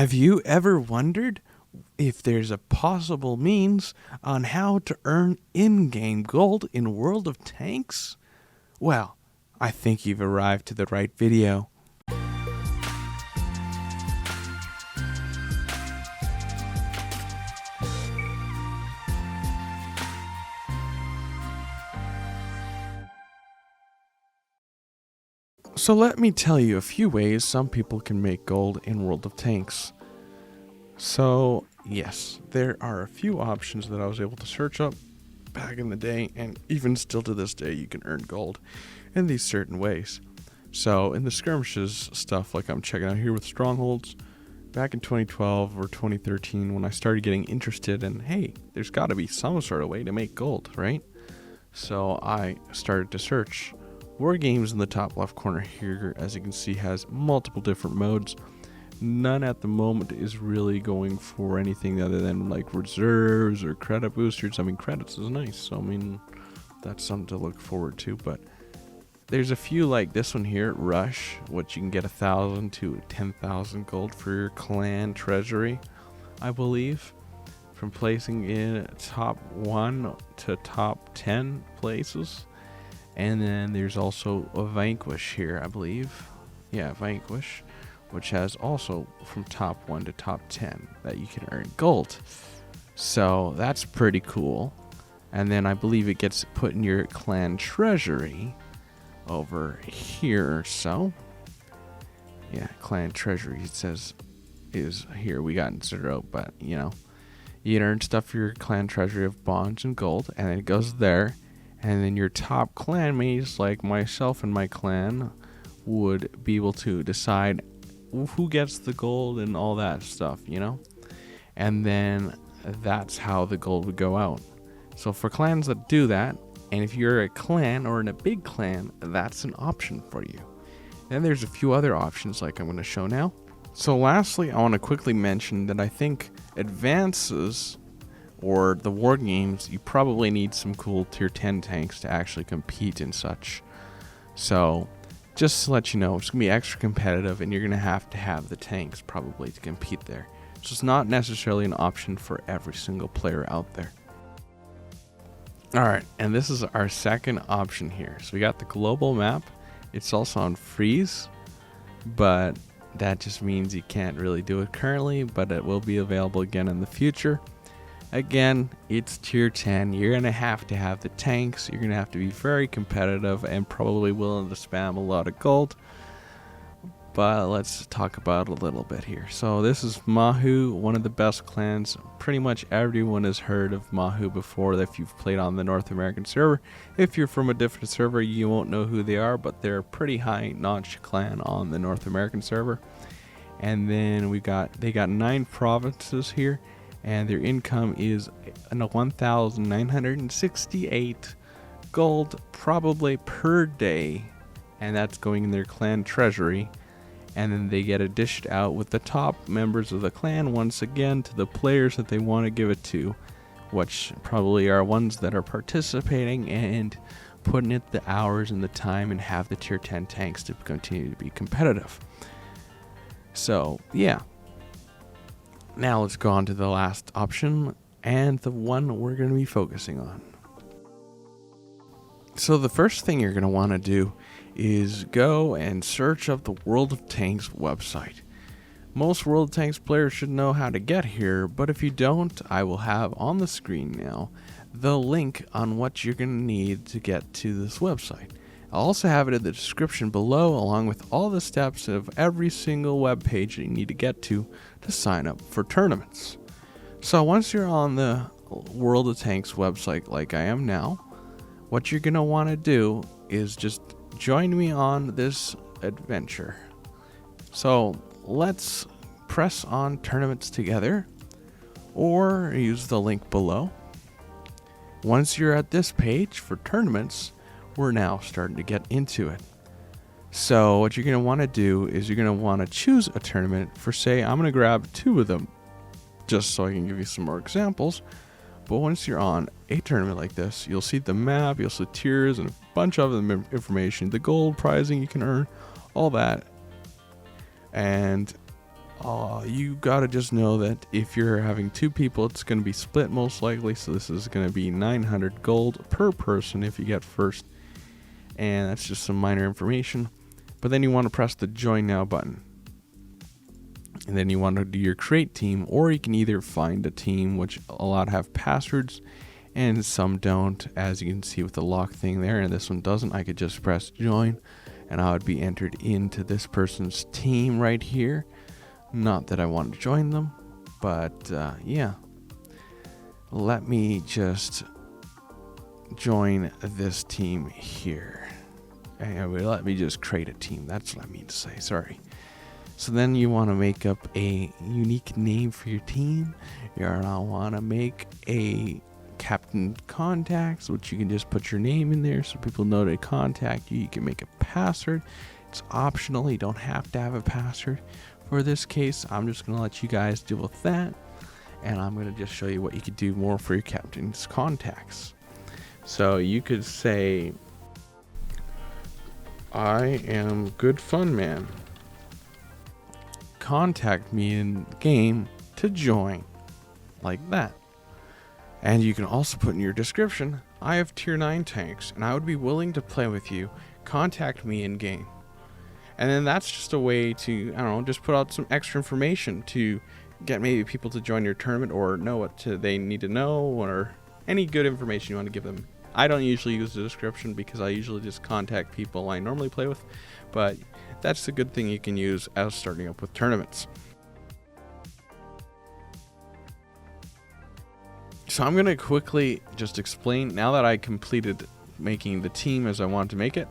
Have you ever wondered if there's a possible means on how to earn in-game gold in World of Tanks? Well, I think you've arrived to the right video. So let me tell you a few ways some people can make gold in World of Tanks. So yes, there are a few options that I was able to search up back in the day, and even still to this day you can earn gold in these certain ways. So in the skirmishes stuff like I'm checking out here with strongholds, back in 2012 or 2013 when I started getting interested in, hey, there's got to be some sort of way to make gold, right? So I started to search. War Games in the top left corner here, as you can see, has multiple different modes. None at the moment is really going for anything other than like reserves or credit boosters. I mean, credits is nice, so I mean, that's something to look forward to. But there's a few like this one here, Rush, which you can get 1,000 to 10,000 gold for your clan treasury, I believe, from placing in top 1 to top 10 places. And then there's also a Vanquish here, I believe. Yeah, Vanquish, which has also from top 1 to top 10 that you can earn gold. So that's pretty cool. And then I believe it gets put in your clan treasury over here or so. Yeah, clan treasury, it says, is here. We got 0, but you know, you can earn stuff for your clan treasury of bonds and gold, and it goes there. And then your top clanmates, like myself and my clan, would be able to decide who gets the gold and all that stuff, you know? And then that's how the gold would go out. So for clans that do that, and if you're a clan or in a big clan, that's an option for you. Then there's a few other options like I'm going to show now. So lastly, I want to quickly mention that I think advances or the war games, you probably need some cool tier 10 tanks to actually compete in such. So just to let you know, it's going to be extra competitive and you're going to have the tanks probably to compete there. So it's not necessarily an option for every single player out there. Alright, and this is our second option here. So we got the global map. It's also on freeze, but that just means you can't really do it currently, but it will be available again in the future. Again, it's tier 10. You're going to have the tanks. You're going to have to be very competitive and probably willing to spam a lot of gold. But let's talk about it a little bit here. So this is Mahu, one of the best clans. Pretty much everyone has heard of Mahu before if you've played on the North American server. If you're from a different server, you won't know who they are, but they're a pretty high-notch clan on the North American server. And then they got 9 provinces here. And their income is 1,968 gold probably per day, and that's going in their clan treasury. And then they get it dished out with the top members of the clan once again to the players that they want to give it to, which probably are ones that are participating and putting in the hours and the time and have the tier 10 tanks to continue to be competitive. So yeah. Now let's go on to the last option, and the one we're going to be focusing on. So the first thing you're going to want to do is go and search up the World of Tanks website. Most World of Tanks players should know how to get here, but if you don't, I will have on the screen now the link on what you're going to need to get to this website. I'll also have it in the description below, along with all the steps of every single web page that you need to get to sign up for tournaments. So once you're on the World of Tanks website like I am now, what you're going to want to do is just join me on this adventure. So let's press on tournaments together or use the link below. Once you're at this page for tournaments, we're now starting to get into it. So what you're going to want to do is you're going to want to choose a tournament for, say, I'm going to grab 2 of them just so I can give you some more examples. But once you're on a tournament like this, you'll see the map, you'll see tiers and a bunch of them information, the gold prizing you can earn, all that. And You gotta just know that if you're having 2 people, it's gonna be split most likely. So this is gonna be 900 gold per person if you get first. And that's just some minor information. But then you want to press the join now button. And then you want to do your create team, or you can either find a team, which a lot have passwords and some don't, as you can see with the lock thing there, and this one doesn't. I could just press join and I would be entered into this person's team right here. Not that I want to join them, but yeah. Let me just join this team here. Anyway, let me just create a team. That's what I mean to say. Sorry. So then you want to make up a unique name for your team. You're going to want to make a captain contacts, which you can just put your name in there so people know to contact you. You can make a password. It's optional. You don't have to have a password. For this case, I'm just going to let you guys deal with that. And I'm going to just show you what you could do more for your captain's contacts. So you could say, I am Goodfunman. Contact me in game to join. Like that. And you can also put in your description, I have tier 9 tanks and I would be willing to play with you. Contact me in game. And then that's just a way to, I don't know, just put out some extra information to get maybe people to join your tournament or know what they need to know, or any good information you want to give them. I don't usually use the description because I usually just contact people I normally play with, but that's a good thing you can use as starting up with tournaments. So I'm going to quickly just explain, now that I completed making the team as I wanted to make it,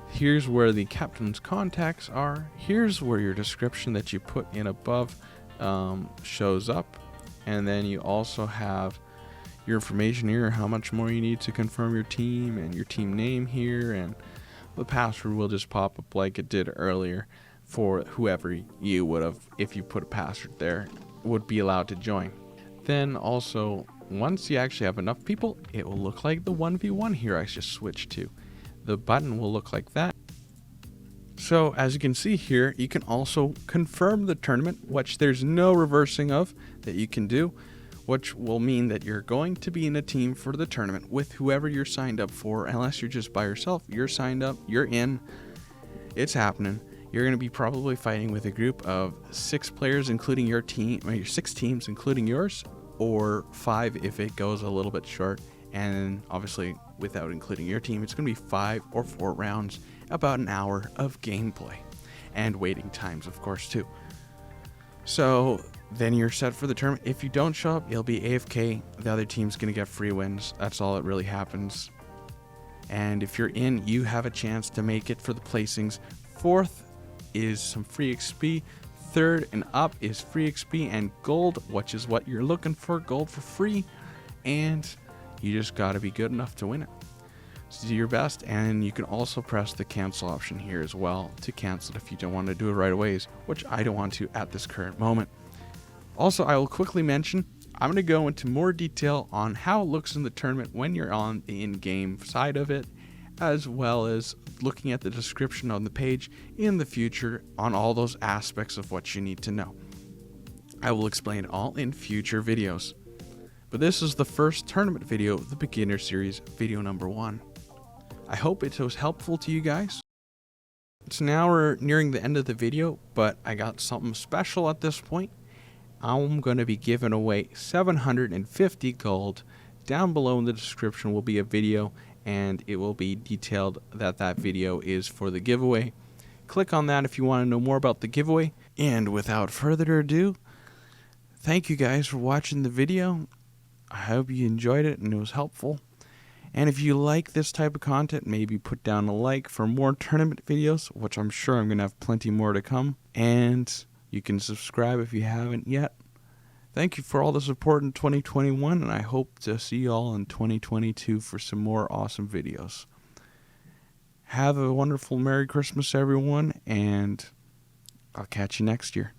here's where the captain's contacts are. Here's where your description that you put in above shows up. And then you also have your information here, how much more you need to confirm your team, and your team name here, and the password will just pop up like it did earlier for whoever you would have, if you put a password there, would be allowed to join. Then also, once you actually have enough people, it will look like the 1v1 here I just switched to. The button will look like that. So as you can see here, you can also confirm the tournament, which there's no reversing of that you can do, which will mean that you're going to be in a team for the tournament with whoever you're signed up for. Unless you're just by yourself, you're signed up, you're in, it's happening. You're going to be probably fighting with a group of 6 players, including your team, or your 6 teams, including yours, or 5 if it goes a little bit short. And obviously, without including your team, it's going to be 5 or 4 rounds, about an hour of gameplay, and waiting times, of course, too. So then you're set for the tournament. If you don't show up, you'll be AFK. The other team's going to get free wins. That's all that really happens. And if you're in, you have a chance to make it for the placings. 4th is some free XP. 3rd and up is free XP and gold, which is what you're looking for. Gold for free. And you just got to be good enough to win it. So do your best, and you can also press the cancel option here as well to cancel if you don't want to do it right away, which I don't want to at this current moment. Also, I will quickly mention, I'm going to go into more detail on how it looks in the tournament when you're on the in-game side of it, as well as looking at the description on the page in the future on all those aspects of what you need to know. I will explain it all in future videos. But this is the first tournament video of the beginner series, video number 1. I hope it was helpful to you guys. So now we're nearing the end of the video, but I got something special at this point. I'm going to be giving away 750 gold. Down below in the description will be a video, and it will be detailed that that video is for the giveaway. Click on that if you want to know more about the giveaway. And without further ado, thank you guys for watching the video. I hope you enjoyed it and it was helpful. And if you like this type of content, maybe put down a like for more tournament videos, which I'm sure I'm going to have plenty more to come. And you can subscribe if you haven't yet. Thank you for all the support in 2021, and I hope to see you all in 2022 for some more awesome videos. Have a wonderful Merry Christmas, everyone, and I'll catch you next year.